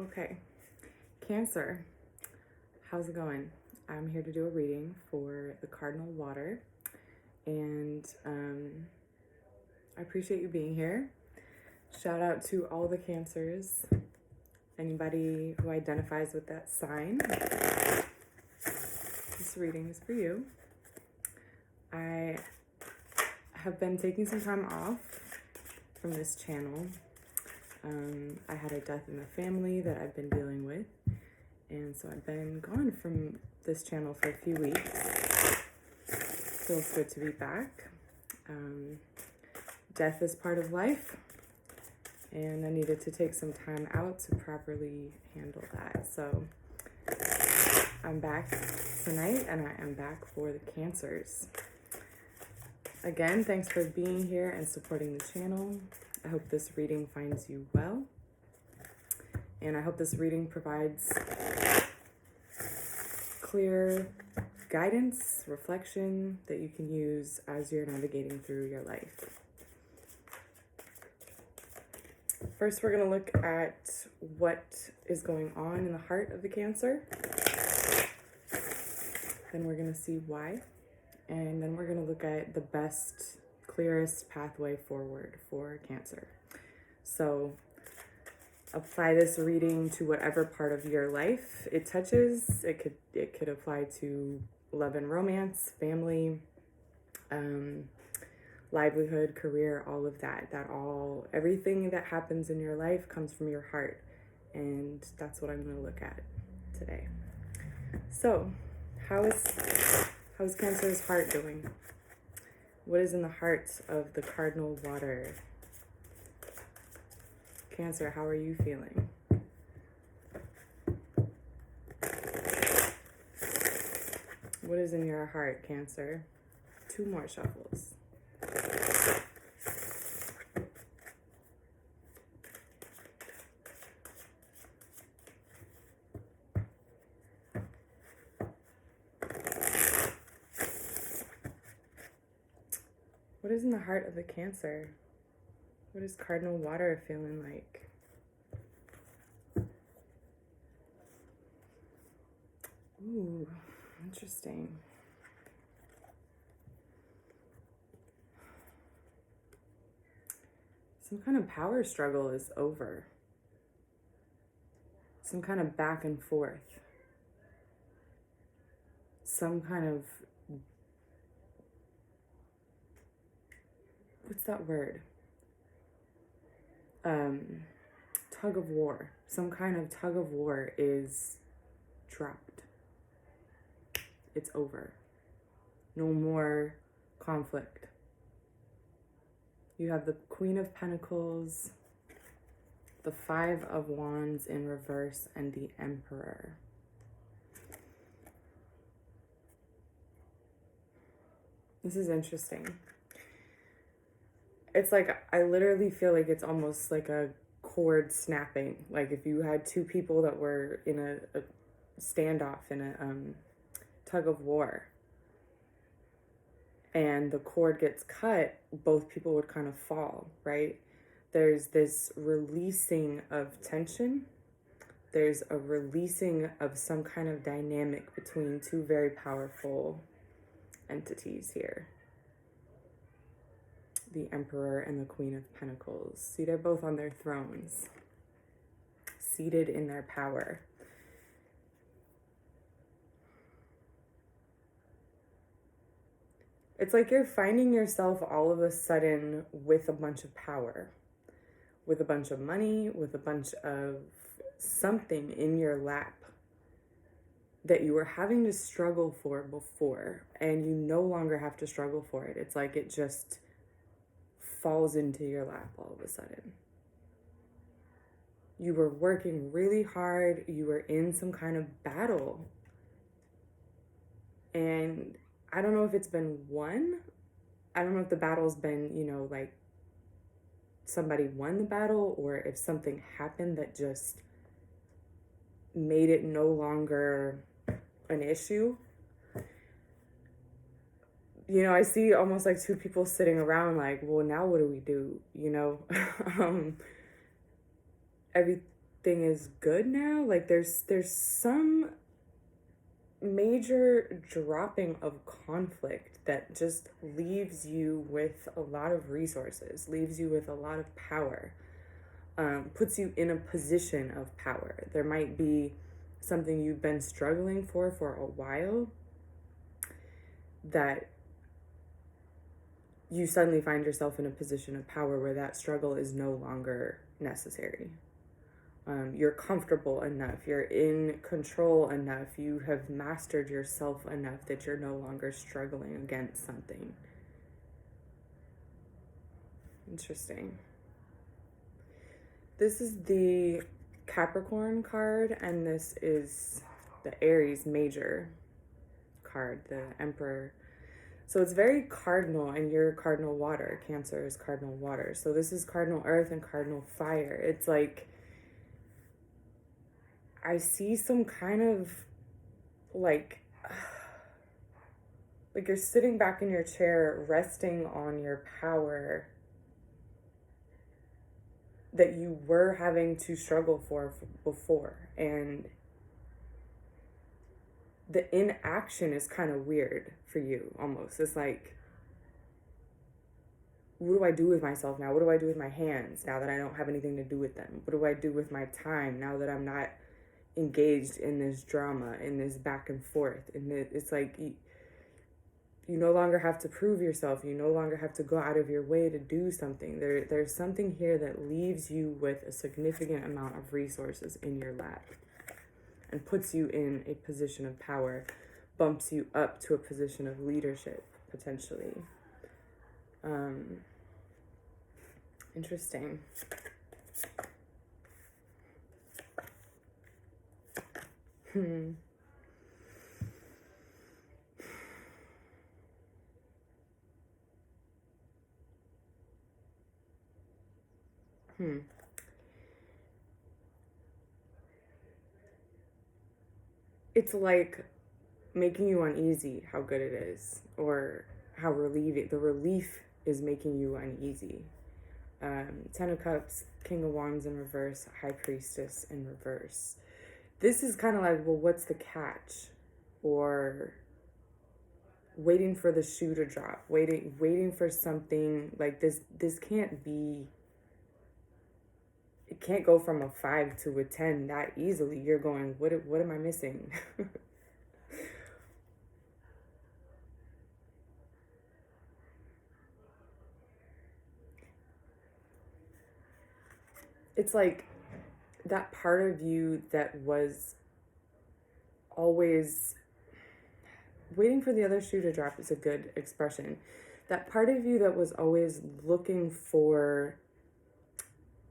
Okay, Cancer, how's it going? I'm here to do a reading for the cardinal water, and I appreciate you being here. Shout out to all the Cancers, anybody who identifies with that sign. This reading is for you. I have been taking some time off from this channel. I had a death in the family that I've been dealing with, and so I've been gone from this channel for a few weeks. Feels good to be back. Death is part of life, and I needed to take some time out to properly handle that. So I'm back tonight, and I am back for the Cancers. Again, thanks for being here and supporting the channel. I hope this reading finds you well, and I hope this reading provides clear guidance, reflection that you can use as you're navigating through your life. First, we're going to look at what is going on in the heart of the Cancer. Then we're going to see why. And then we're going to look at the best, clearest pathway forward for Cancer. So apply this reading to whatever part of your life it touches. It could apply to love and romance, family, livelihood, career, all of that. Everything that happens in your life comes from your heart. And that's what I'm going to look at today. So, how's Cancer's heart doing? What is in the heart of the cardinal water? Cancer, how are you feeling? What is in your heart, Cancer? 2 more shuffles. What is in the heart of the Cancer? What is cardinal water feeling like? Ooh, interesting. Some kind of power struggle is over. Some kind of back and forth. Some kind of, what's that word? Tug of war. Some kind of tug of war is dropped. It's over. No more conflict. You have the Queen of Pentacles, the 5 of Wands in reverse, and the Emperor. This is interesting. It's like, I literally feel like it's almost like a cord snapping. Like if you had 2 people that were in a standoff, in a tug of war, and the cord gets cut, both people would kind of fall, right? There's this releasing of tension. There's a releasing of some kind of dynamic between 2 very powerful entities here. The Emperor and the Queen of Pentacles. See, they're both on their thrones, seated in their power. It's like you're finding yourself all of a sudden with a bunch of power, with a bunch of money, with a bunch of something in your lap that you were having to struggle for before, and you no longer have to struggle for it. It's like it just falls into your lap all of a sudden. You were working really hard. You were in some kind of battle. And I don't know if it's been won. I don't know if the battle's been, like somebody won the battle, or if something happened that just made it no longer an issue. I see almost like 2 people sitting around like, well, now what do we do? is good now. Like there's some major dropping of conflict that just leaves you with a lot of resources, leaves you with a lot of power, puts you in a position of power. There might be something you've been struggling for a while that you suddenly find yourself in a position of power where that struggle is no longer necessary. You're comfortable enough, you're in control enough, you have mastered yourself enough that you're no longer struggling against something. Interesting. This is the Capricorn card, and this is the Aries major card, the Emperor. So it's very cardinal, and you're cardinal water. Cancer is cardinal water. So this is cardinal earth and cardinal fire. It's like, I see some kind of like you're sitting back in your chair, resting on your power that you were having to struggle for before. And the inaction is kind of weird for you, almost. It's like, what do I do with myself now? What do I do with my hands now that I don't have anything to do with them? What do I do with my time now that I'm not engaged in this drama, in this back and forth? And it's like, you no longer have to prove yourself. You no longer have to go out of your way to do something. There's something here that leaves you with a significant amount of resources in your lap and puts you in a position of power, bumps you up to a position of leadership, potentially. Interesting. It's like making you uneasy how good it is, or how relieving. The relief is making you uneasy. Ten of Cups, King of Wands in reverse, High Priestess in reverse. This is kind of like, well, what's the catch? Or waiting for the shoe to drop, waiting for something like this. This can't be, it can't go from a 5 to a 10 that easily. You're going, what am I missing? It's like that part of you that was always waiting for the other shoe to drop is a good expression. That part of you that was always looking for,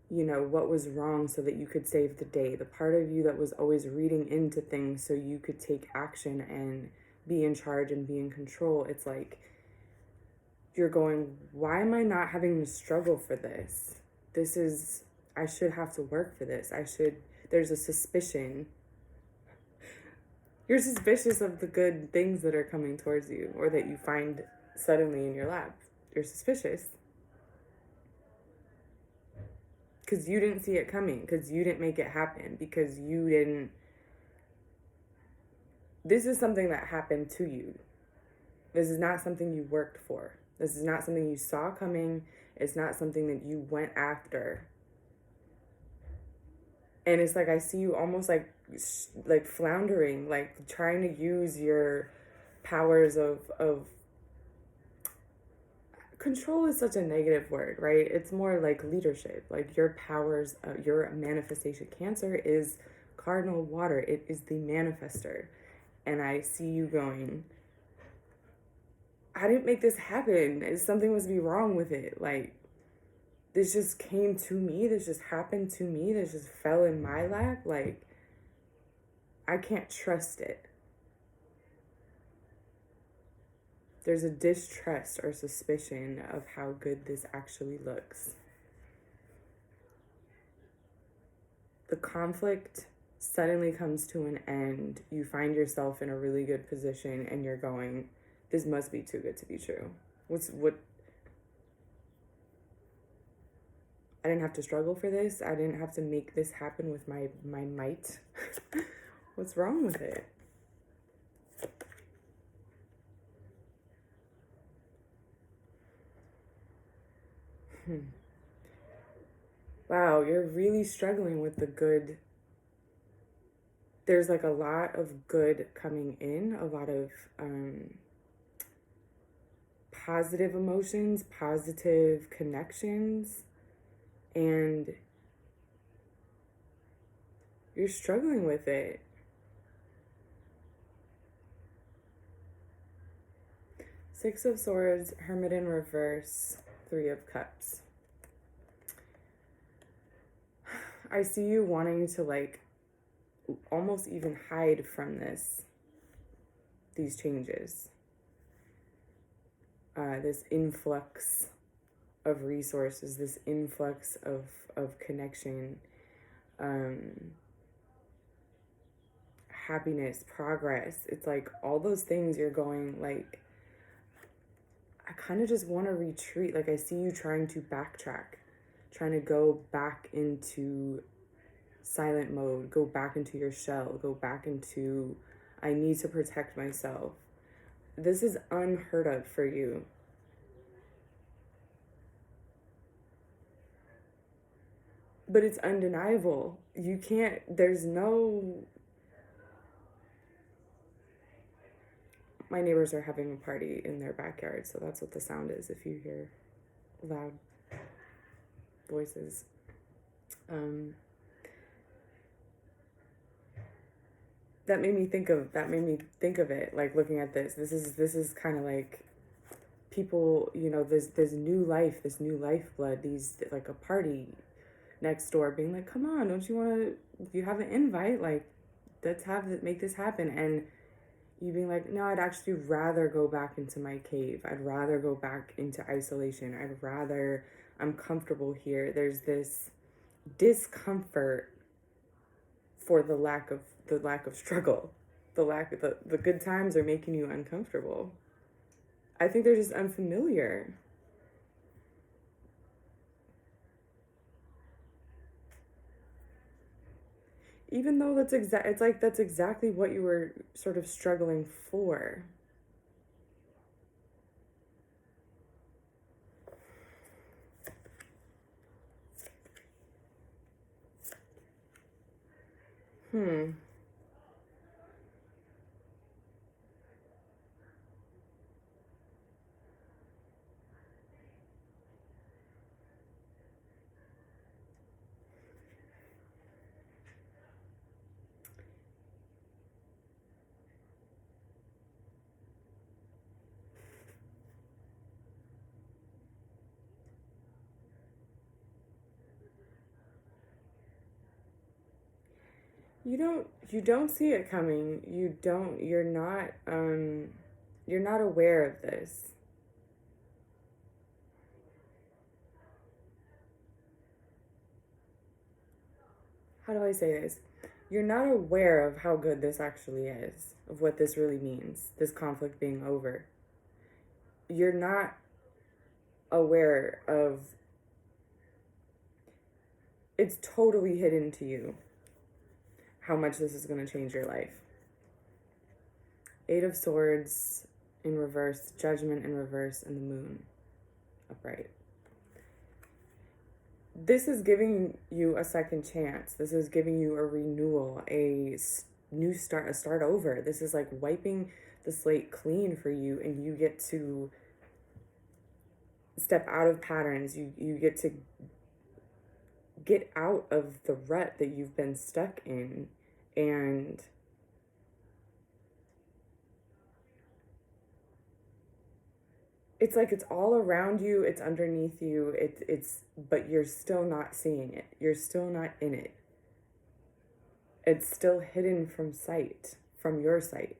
what was wrong so that you could save the day. The part of you that was always reading into things so you could take action and be in charge and be in control. It's like you're going, why am I not having to struggle for this? I should have to work for this. There's a suspicion. You're suspicious of the good things that are coming towards you, or that you find suddenly in your lap. You're suspicious because you didn't see it coming, because you didn't make it happen, because this is something that happened to you. This is not something you worked for. This is not something you saw coming. It's not something that you went after. And it's like, I see you almost like floundering, like trying to use your powers of control is such a negative word, right? It's more like leadership, like your powers, your manifestation. Cancer is cardinal water. It is the manifester. And I see you going, I didn't make this happen. Something must be wrong with it. Like, this just came to me. This just happened to me. This just fell in my lap. Like, I can't trust it. There's a distrust or suspicion of how good this actually looks. The conflict suddenly comes to an end. You find yourself in a really good position and you're going, this must be too good to be true. I didn't have to struggle for this. I didn't have to make this happen with my might. What's wrong with it? Wow, you're really struggling with the good. There's like a lot of good coming in, a lot of positive emotions, positive connections, and you're struggling with it. Six of Swords, Hermit in reverse, Three of Cups. I see you wanting to like almost even hide from these changes. This influx of resources, this influx of connection, happiness, progress. It's like all those things you're going like, I kind of just want to retreat. Like I see you trying to backtrack, trying to go back into silent mode, go back into your shell, go back into, I need to protect myself. This is unheard of for you. But it's undeniable. You can't, there's no, my neighbors are having a party in their backyard, so that's what the sound is if you hear loud voices. That made me think of it, like looking at this. This is kind of like people, you know, this new life, this new lifeblood, these like a party next door being like, come on, don't you want to, you have an invite, like let's make this happen. And you being like, no, I'd actually rather go back into my cave. I'd rather go back into isolation. I'm comfortable here. There's this discomfort for the lack of struggle. The good times are making you uncomfortable. I think they're just unfamiliar. Even though that's exactly what you were sort of struggling for. You don't see it coming. You're not aware of this. How do I say this? You're not aware of how good this actually is, of what this really means, this conflict being over. You're not aware of, it's totally hidden to you how much this is going to change your life. Eight of Swords in reverse, Judgment in reverse, and the Moon upright. This is giving you a second chance. This is giving you a renewal, a new start, a start over. This is like wiping the slate clean for you, and you get to step out of patterns. You get to get out of the rut that you've been stuck in, and it's like it's all around you, it's underneath you, it's but you're still not seeing it. You're still not in it. It's still hidden from sight, from your sight.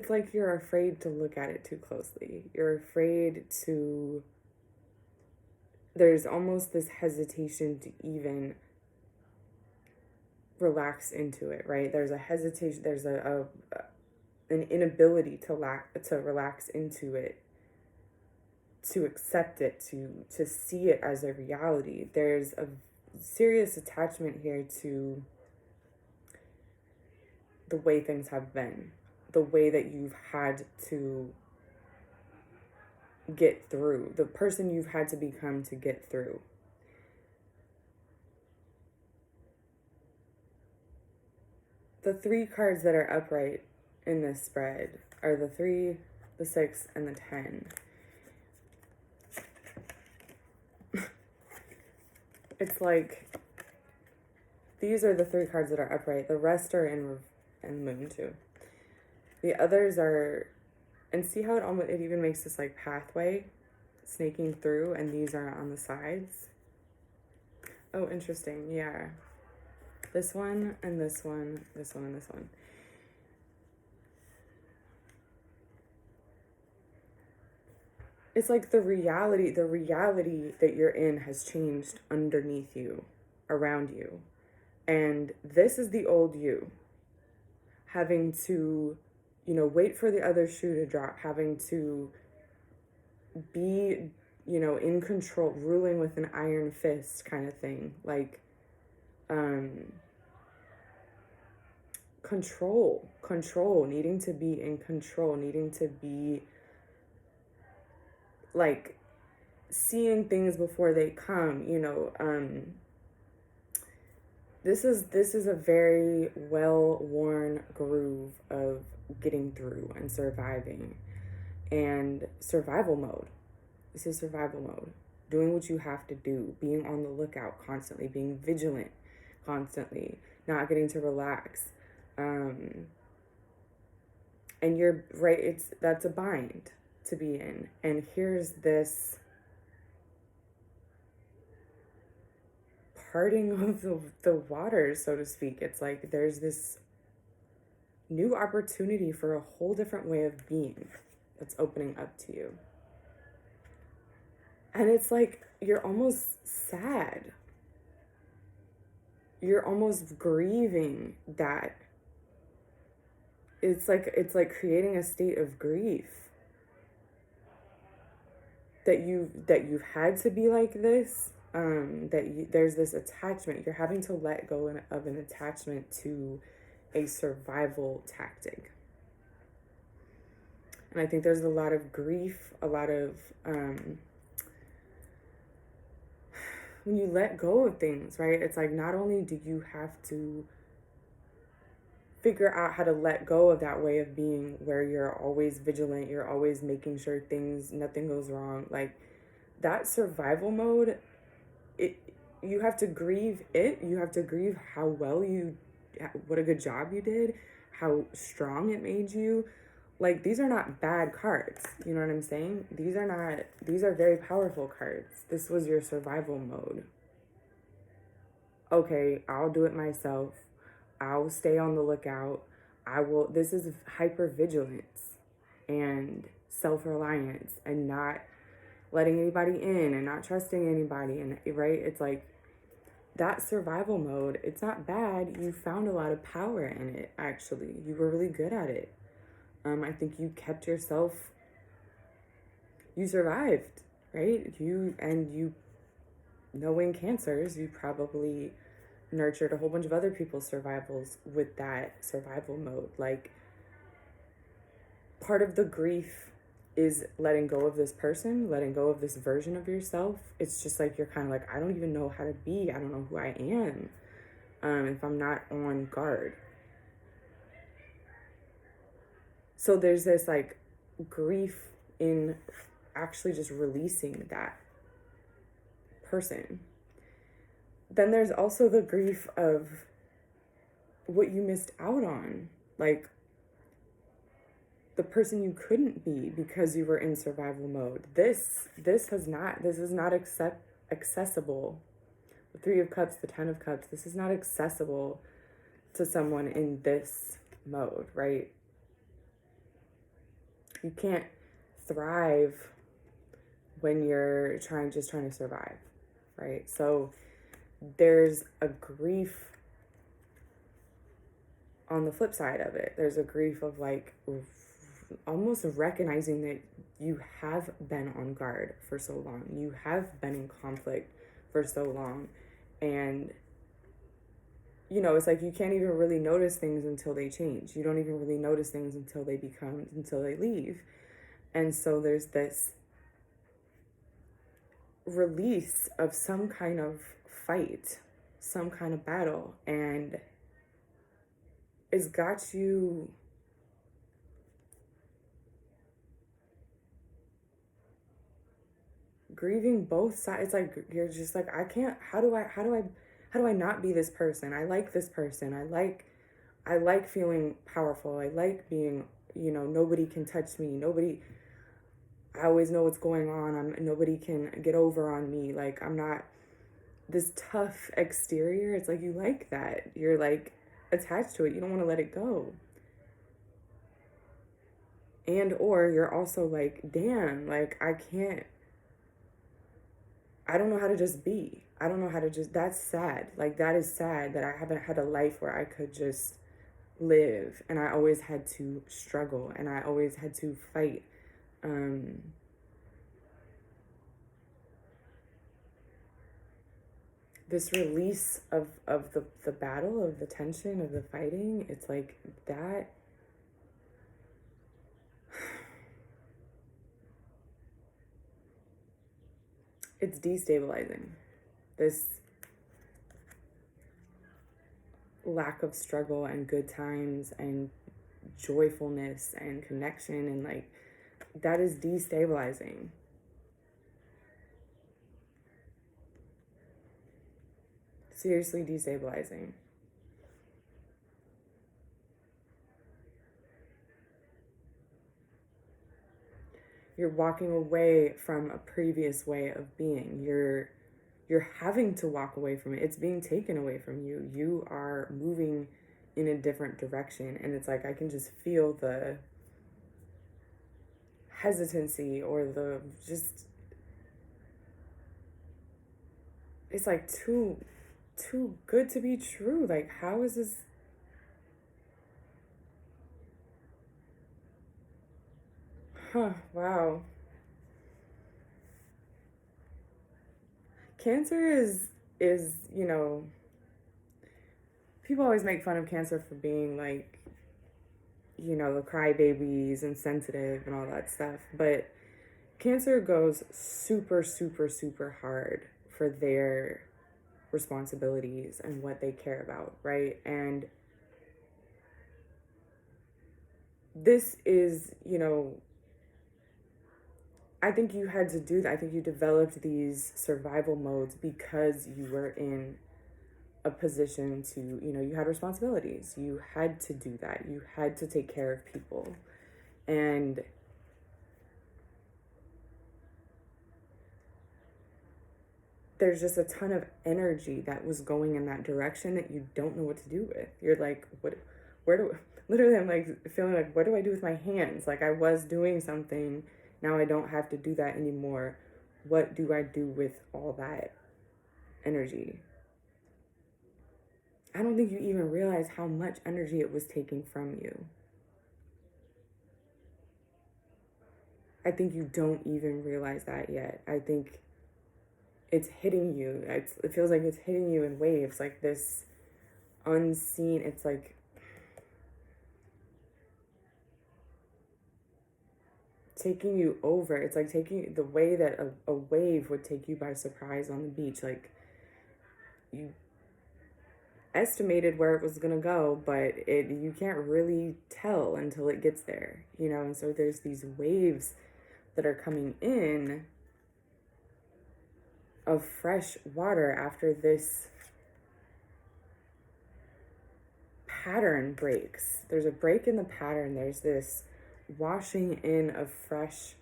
it's like you're afraid to look at it too closely. You're afraid to, there's almost this hesitation to even relax into it, right? There's a hesitation, there's an inability to relax into it, to accept it, to see it as a reality. There's a serious attachment here to the way things have been, the way that you've had to get through, the person you've had to become to get through. The 3 cards that are upright in this spread are the 3, the 6, and the 10. It's like, these are the 3 cards that are upright. The rest are in the moon too. The others are, and see how it even makes this like pathway snaking through, and these are on the sides. Oh, interesting. Yeah. This one and this one, this one and this one. It's like the reality that you're in has changed underneath you, around you. And this is the old you, having to, wait for the other shoe to drop, having to be, in control, ruling with an iron fist kind of thing. Like, control, needing to be in control, needing to be like seeing things before they come, this is a very well-worn groove of getting through and surviving, and survival mode. This is survival mode. Doing what you have to do, being on the lookout constantly, being vigilant constantly, not getting to relax. And you're right, that's a bind to be in. And here's this parting of the waters, so to speak. It's like there's this new opportunity for a whole different way of being that's opening up to you. And it's like you're almost sad. You're almost grieving that. It's like creating a state of grief that you've had to be like this. There's this attachment. You're having to let go of an attachment to a survival tactic. And I think there's a lot of grief, a lot of when you let go of things, right? It's like not only do you have to figure out how to let go of that way of being where you're always vigilant, you're always making sure nothing goes wrong. Like that survival mode, you have to grieve it. You have to grieve how well what a good job you did, how strong it made you. Like these are not bad cards. You know what I'm saying? These are very powerful cards. This was your survival mode. Okay, I'll do it myself. I'll stay on the lookout. This is hypervigilance and self-reliance and not letting anybody in and not trusting anybody. And right, it's like that survival mode, it's not bad. You found a lot of power in it, actually. You were really good at it. I think you kept yourself, you survived, right? You knowing cancers, you probably nurtured a whole bunch of other people's survivals with that survival mode. Like part of the grief is letting go of this person, letting go of this version of yourself. It's just like you're kind of like, I don't even know how to be. I don't know who I am if I'm not on guard. So there's this like grief in actually just releasing that person. Then there's also the grief of what you missed out on, like the person you couldn't be because you were in survival mode. This is not accessible. The 3 of Cups, the 10 of Cups, this is not accessible to someone in this mode, right? You can't thrive when you're trying to survive, right? So there's a grief on the flip side of it. There's a grief of like almost recognizing that you have been on guard for so long. You have been in conflict for so long. And, you know, it's like you can't even really notice things until they change. You don't even really notice things until they leave. And so there's this release of some kind of fight, some kind of battle, and it's got you grieving both sides. It's like you're just like, I can't, how do I not be this person? I like this person. I like feeling powerful. I like being, you know, nobody can touch me. I always know what's going on. Nobody can get over on me. Like, I'm not this tough exterior. It's like you like that. You're like attached to it. You don't want to let it go. And or you're also like, damn, like I don't know how to just be. I don't know how to just, that's sad. Like that is sad that I haven't had a life where I could just live, and I always had to struggle, and I always had to fight. This release of the battle, of the tension, of the fighting, it's like that. It's destabilizing. This lack of struggle and good times and joyfulness and connection, and like that is destabilizing. Seriously destabilizing. You're walking away from a previous way of being. You're having to walk away from it. It's being taken away from you. You are moving in a different direction, and it's like I can just feel the hesitancy or the just, it's like too good to be true. Like, how is this? Wow. Cancer is, you know, people always make fun of Cancer for being like, you know, the crybabies and sensitive and all that stuff, but Cancer goes super, super, super hard for their responsibilities and what they care about, right? And this is, you know, I think you had to do that. I think you developed these survival modes because you were in a position to, you know, you had responsibilities. You had to do that. You had to take care of people. And there's just a ton of energy that was going in that direction that you don't know what to do with. You're like, literally, I'm like feeling like, what do I do with my hands? Like I was doing something. Now I don't have to do that anymore. What do I do with all that energy? I don't think you even realize how much energy it was taking from you. I think you don't even realize that yet. I think it's hitting you. It feels like it's hitting you in waves, like this unseen, it's like taking you over. It's like taking the way that a wave would take you by surprise on the beach. Like you estimated where it was gonna go, but you can't really tell until it gets there, you know. And so there's these waves that are coming in of fresh water after this pattern breaks. There's a break in the pattern. There's this washing in of fresh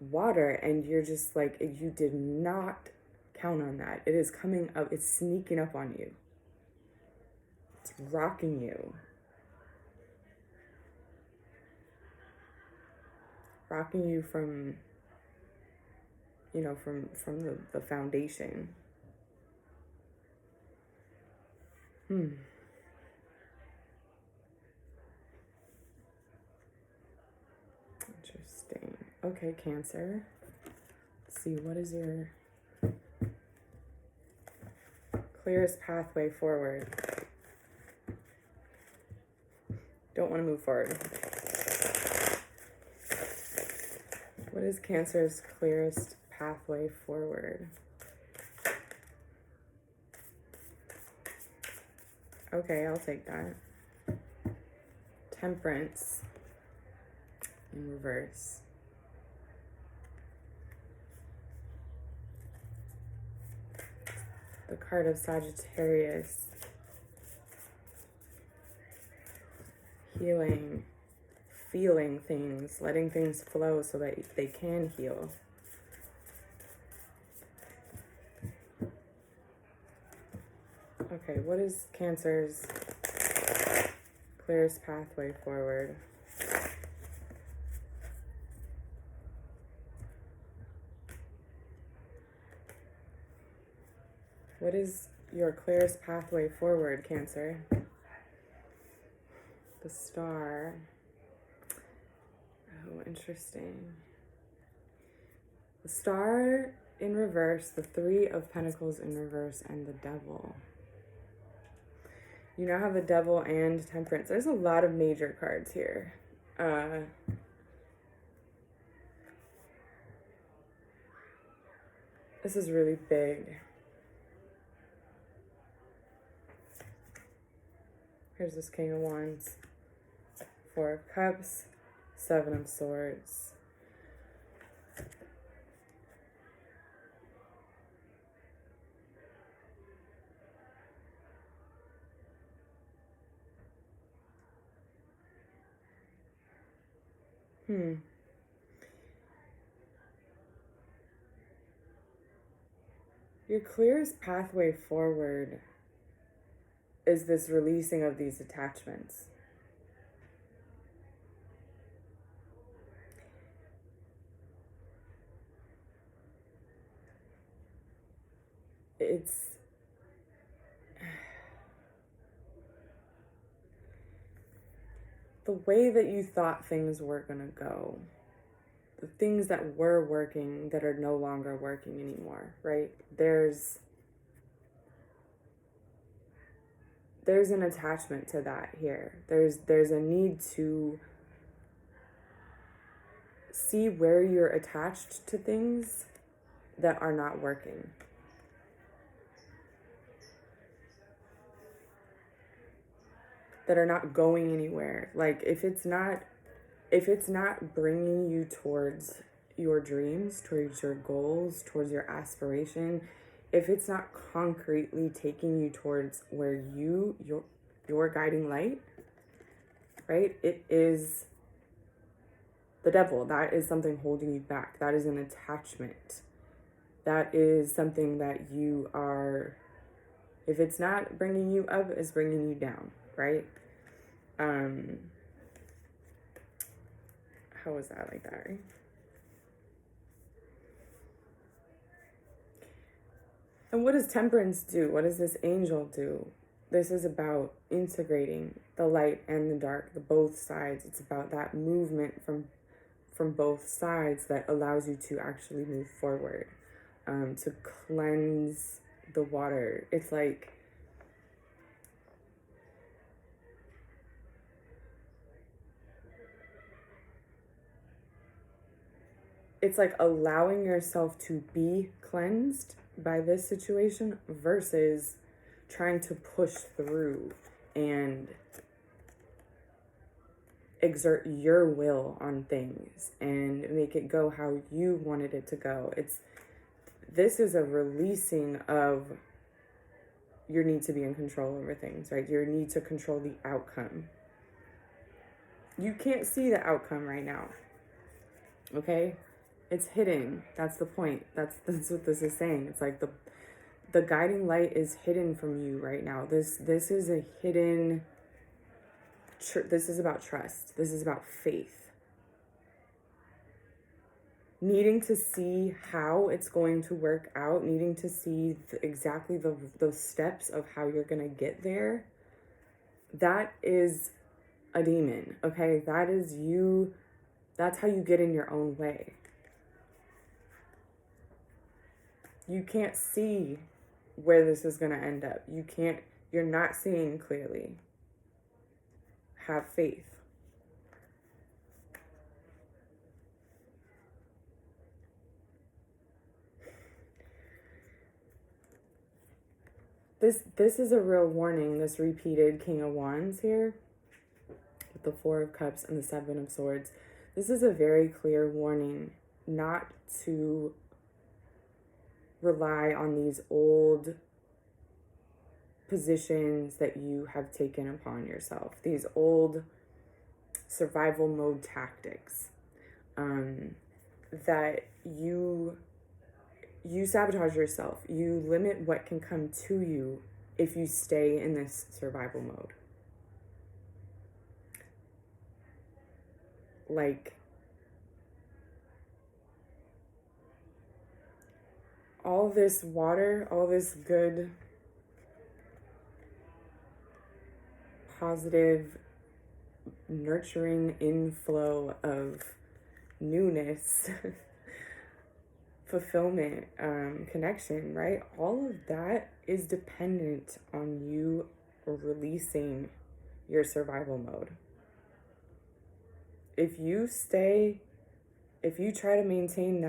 water, and you're just like, you did not count on that. It is coming up, it's sneaking up on you, it's rocking you. rocking you from, you know, from the foundation. Interesting. Okay, Cancer. Let's see, what is your clearest pathway forward? Don't want to move forward. What is Cancer's clearest pathway forward? Okay, I'll take that. Temperance in reverse. The card of Sagittarius. Healing, feeling things, letting things flow so that they can heal. Okay, what is Cancer's clearest pathway forward? What is your clearest pathway forward, Cancer? The Star. Oh, interesting. The Star in reverse, the Three of Pentacles in reverse, and the Devil. You now have the Devil and Temperance. There's a lot of major cards here. This is really big. Here's this King of Wands, Four of Cups, Seven of Swords. Your clearest pathway forward is this releasing of these attachments. It's the way that you thought things were going to go. The things that were working that are no longer working anymore, right? There's an attachment to that here. There's a need to see where you're attached to things that are not working. That are not going anywhere. Like if it's not bringing you towards your dreams, towards your goals, towards your aspiration, if it's not concretely taking you towards where your guiding light, right? It is the Devil. That is something holding you back. That is an attachment. That is something that you are, if it's not bringing you up, it's bringing you down, right? How was that like that, right? And what does Temperance do? What does this angel do? This is about integrating the light and the dark, the both sides. It's about that movement from both sides that allows you to actually move forward, to cleanse the water. It's like allowing yourself to be cleansed by this situation versus trying to push through and exert your will on things and make it go how you wanted it to go. This is a releasing of your need to be in control over things, right? Your need to control the outcome. You can't see the outcome right now, okay? It's hidden. That's the point. That's what this is saying. It's like the guiding light is hidden from you right now. This is a hidden. This is about trust. This is about faith. needing to see how it's going to work out, needing to see exactly those steps of how you're going to get there, that is a demon, okay? That is you. That's how you get in your own way. You can't see where this is going to end up. You're not seeing clearly. Have faith. This is a real warning, this repeated King of Wands here, with the Four of Cups and the Seven of Swords. This is a very clear warning not to rely on these old positions that you have taken upon yourself, these old survival mode tactics, that you sabotage yourself. You limit what can come to you if you stay in this survival mode. Like, all this water, all this good, positive, nurturing inflow of newness, fulfillment, connection, right? All of that is dependent on you releasing your survival mode. If you try to maintain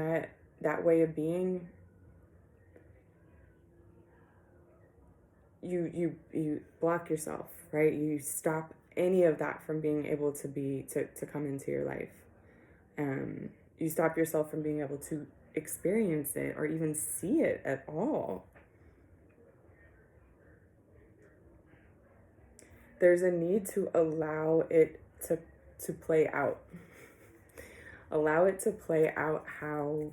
that way of being, you block yourself, right? You stop any of that from being able to come into your life. You stop yourself from being able to experience it or even see it at all. There's a need to allow it to play out. Allow it to play out how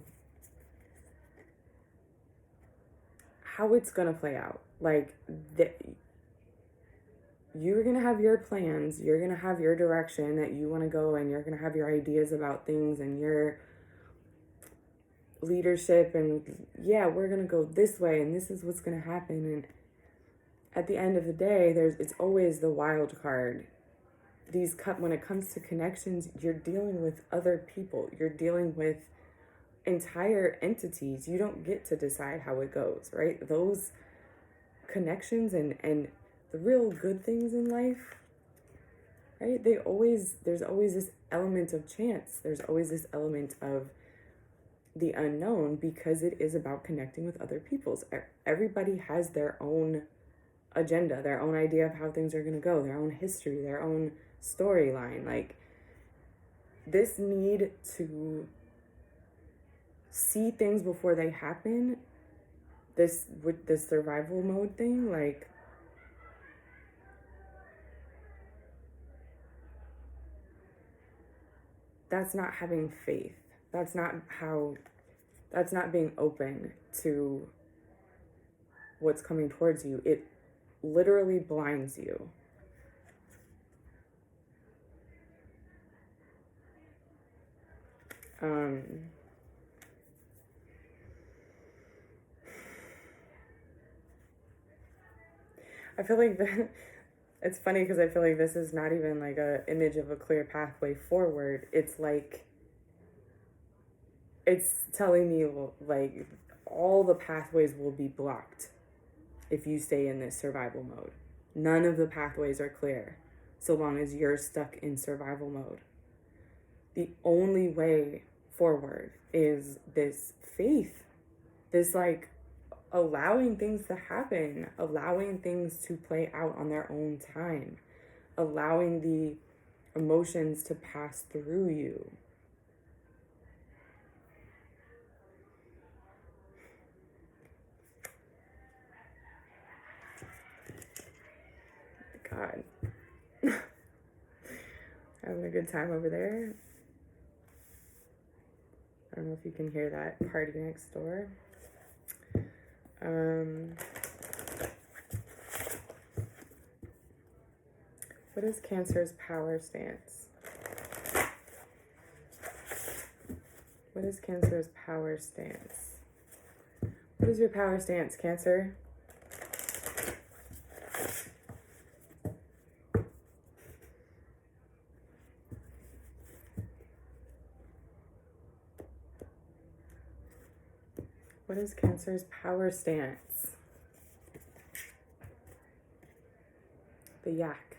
it's gonna play out. Like, you're gonna have your plans, you're gonna have your direction that you want to go in, you're gonna have your ideas about things and your leadership, and yeah, we're gonna go this way and this is what's gonna happen. And at the end of the day, it's always the wild card. When it comes to connections, you're dealing with other people, you're dealing with entire entities. You don't get to decide how it goes, right? Those connections and the real good things in life, right? There's always this element of chance. There's always this element of the unknown, because it is about connecting with other people's. Everybody has their own agenda, their own idea of how things are going to go, their own history, their own storyline. Like, this need to see things before they happen, with this survival mode thing, like, that's not having faith. That's not being open to what's coming towards you. It literally blinds you. I feel like it's funny because I feel like this is not even like a image of a clear pathway forward. It's like, it's telling me like all the pathways will be blocked if you stay in this survival mode. None of the pathways are clear so long as you're stuck in survival mode. The only way forward is this faith, this like allowing things to happen, allowing things to play out on their own time, allowing the emotions to pass through you. God. Having a good time over there. I don't know if you can hear that party next door. What is Cancer's power stance? What is Cancer's power stance? What is your power stance, Cancer? What is Cancer's power stance? The yak.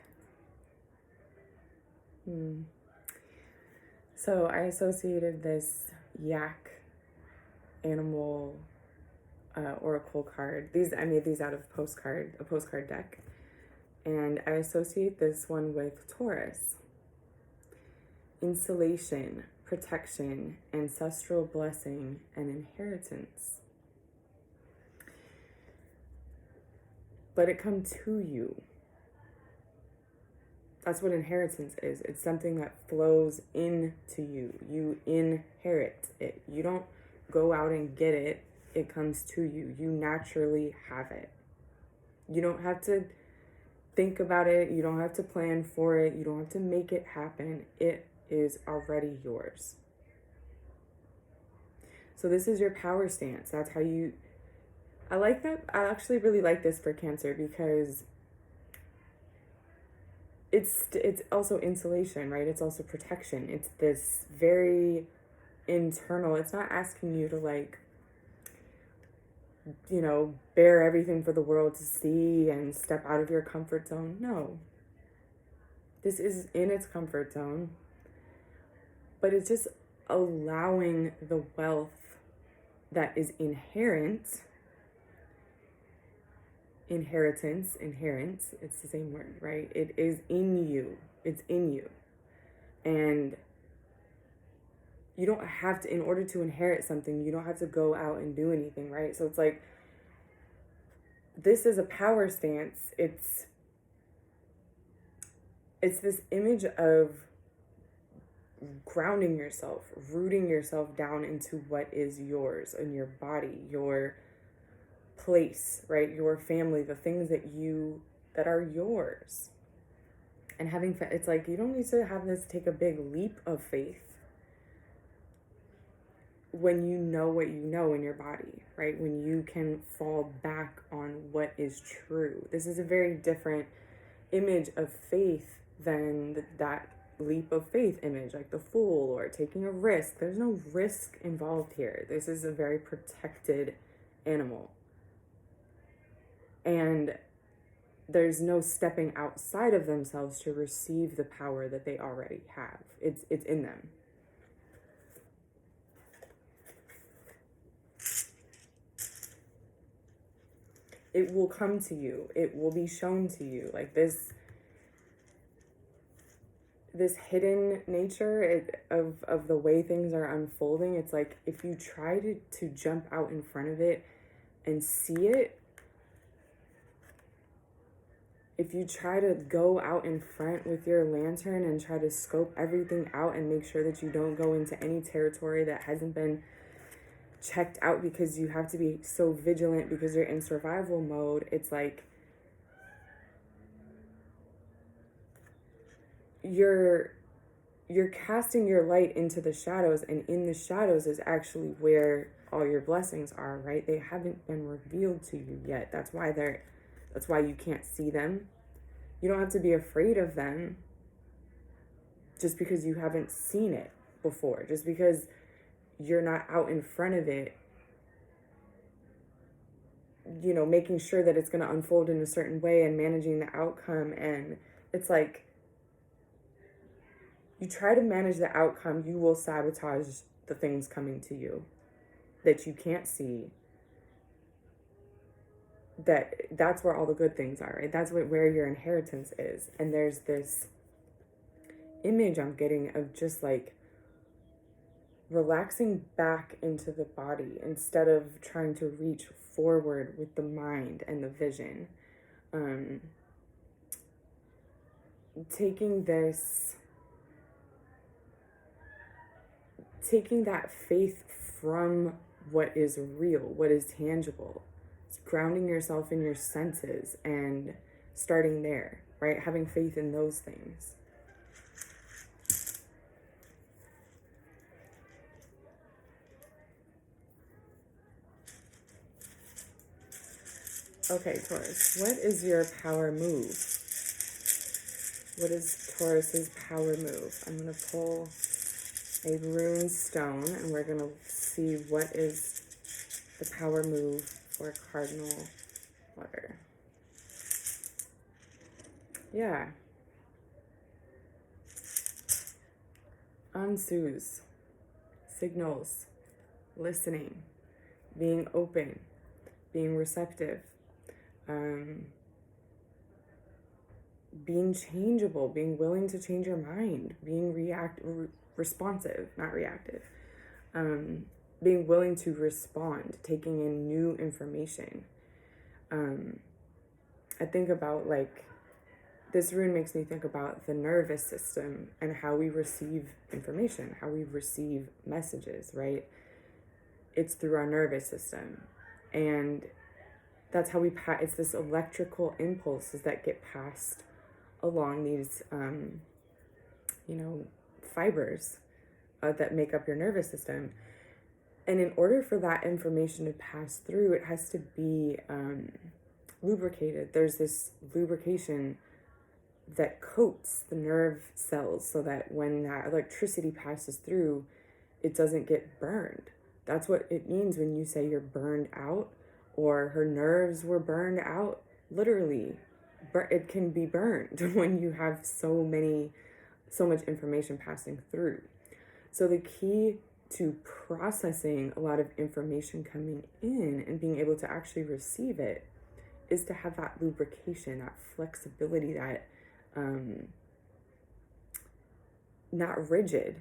So I associated this yak animal oracle card. I made these out of a postcard deck. And I associate this one with Taurus. Insulation, protection, ancestral blessing, and inheritance. Let it come to you. That's what inheritance is. It's something that flows into you. You inherit it. You don't go out and get it. It comes to you. You naturally have it. You don't have to think about it. You don't have to plan for it. You don't have to make it happen. It is already yours. So this is your power stance. That's how you... I like that. I actually really like this for Cancer because it's also insulation, right? It's also protection. It's this very internal. It's not asking you to bear everything for the world to see and step out of your comfort zone. No. This is in its comfort zone. But it's just allowing the wealth that is inherent. Inheritance, it's the same word, right? It is in you. It's in you. And you don't have to, in order to inherit something, you don't have to go out and do anything, right? So it's like, this is a power stance. It's this image of grounding yourself, rooting yourself down into what is yours in your body, your place, right? Your family, the things that are yours. And it's like, you don't need to have this take a big leap of faith when you know what you know in your body, right? When you can fall back on what is true. This is a very different image of faith than that leap of faith image, like the Fool or taking a risk. There's no risk involved here. This is a very protected animal. And there's no stepping outside of themselves to receive the power that they already have. It's in them. It will come to you. It will be shown to you. Like this hidden nature of the way things are unfolding. It's like if you try to jump out in front of it and see it, if you try to go out in front with your lantern and try to scope everything out and make sure that you don't go into any territory that hasn't been checked out because you have to be so vigilant because you're in survival mode, it's like you're casting your light into the shadows, and in the shadows is actually where all your blessings are, right? They haven't been revealed to you yet. That's why you can't see them. You don't have to be afraid of them just because you haven't seen it before, just because you're not out in front of it, making sure that it's going to unfold in a certain way and managing the outcome. And it's like, you try to manage the outcome, you will sabotage the things coming to you that you can't see. That's where all the good things are, right? That's where your inheritance is. And there's this image I'm getting of just like relaxing back into the body instead of trying to reach forward with the mind and the vision. Taking that faith from what is real, what is tangible. It's grounding yourself in your senses and starting there, right? Having faith in those things. Okay, Taurus, what is your power move? What is Taurus's power move? I'm going to pull a rune stone and we're going to see what is the power move for cardinal water. Yeah. Ansus, signals, listening, being open, being receptive, being changeable, being willing to change your mind, being responsive, not reactive, being willing to respond, taking in new information. I think about, like, this rune makes me think about the nervous system and how we receive information, how we receive messages, right? It's through our nervous system. And that's how it's this electrical impulses that get passed along these, fibers that make up your nervous system. And in order for that information to pass through, it has to be lubricated. There's this lubrication that coats the nerve cells so that when that electricity passes through, it doesn't get burned. That's what it means when you say you're burned out or her nerves were burned out. Literally, it can be burned when you have so much information passing through. So the key to processing a lot of information coming in and being able to actually receive it is to have that lubrication, that flexibility, that not rigid,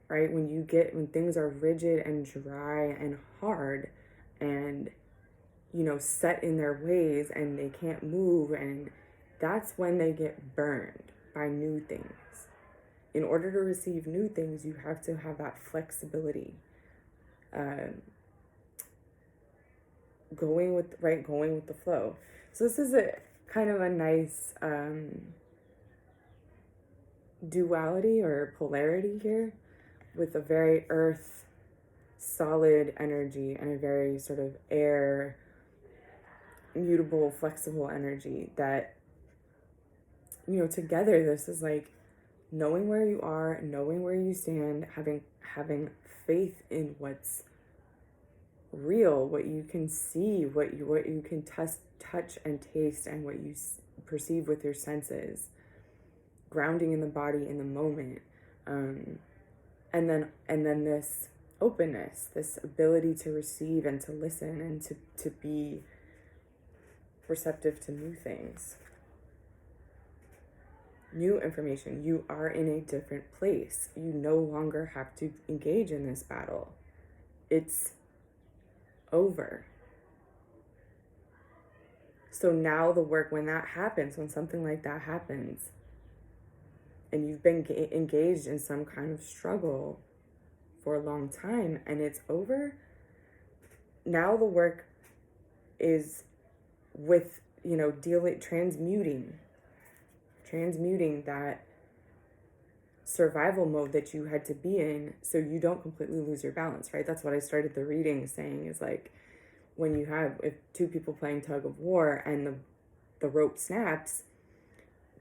right? When things are rigid and dry and hard and, set in their ways and they can't move, and that's when they get burned by new things. In order to receive new things, you have to have that flexibility. Going with the flow. So this is a kind of a nice duality or polarity here, with a very earth solid energy and a very sort of air mutable flexible energy that, together this is like knowing where you are, knowing where you stand, having faith in what's real, what you can see, what you can touch and taste, and what you perceive with your senses, grounding in the body in the moment, and then this openness, this ability to receive and to listen and to be receptive to new things, new information. You are in a different place. You no longer have to engage in this battle. It's over. So now the work, when that happens, when something like that happens, and you've been engaged in some kind of struggle for a long time and it's over, now the work is with, transmuting that survival mode that you had to be in so you don't completely lose your balance, right? That's what I started the reading saying, is like, if two people playing tug of war and the rope snaps,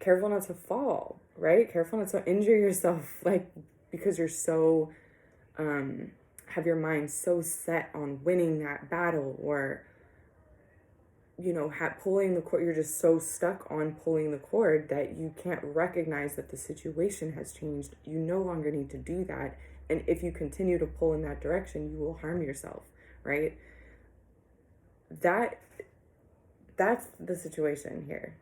careful not to fall, right? Careful not to injure yourself, like, because you're so, have your mind so set on winning that battle, or, pulling the cord. You're just so stuck on pulling the cord that you can't recognize that the situation has changed. You no longer need to do that. And if you continue to pull in that direction, you will harm yourself, right? That's the situation here.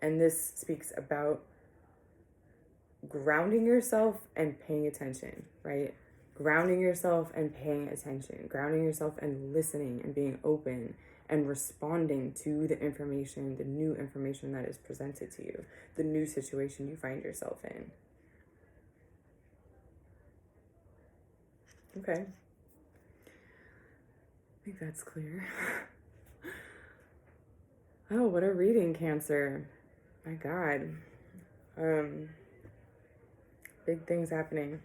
And this speaks about grounding yourself and paying attention, right? Grounding yourself and paying attention, grounding yourself and listening and being open and responding to the information, the new information that is presented to you, the new situation you find yourself in. Okay. I think that's clear. Oh, what a reading, Cancer. My God. Big things happening.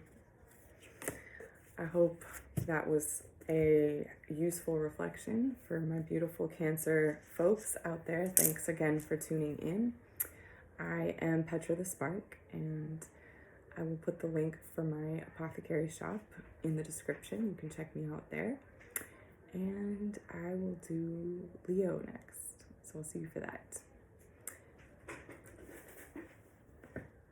I hope that was a useful reflection for my beautiful Cancer folks out there. Thanks again for tuning in. I am Petra the Spark, and I will put the link for my apothecary shop in the description. You can check me out there. And I will do Leo next. So I'll see you for that.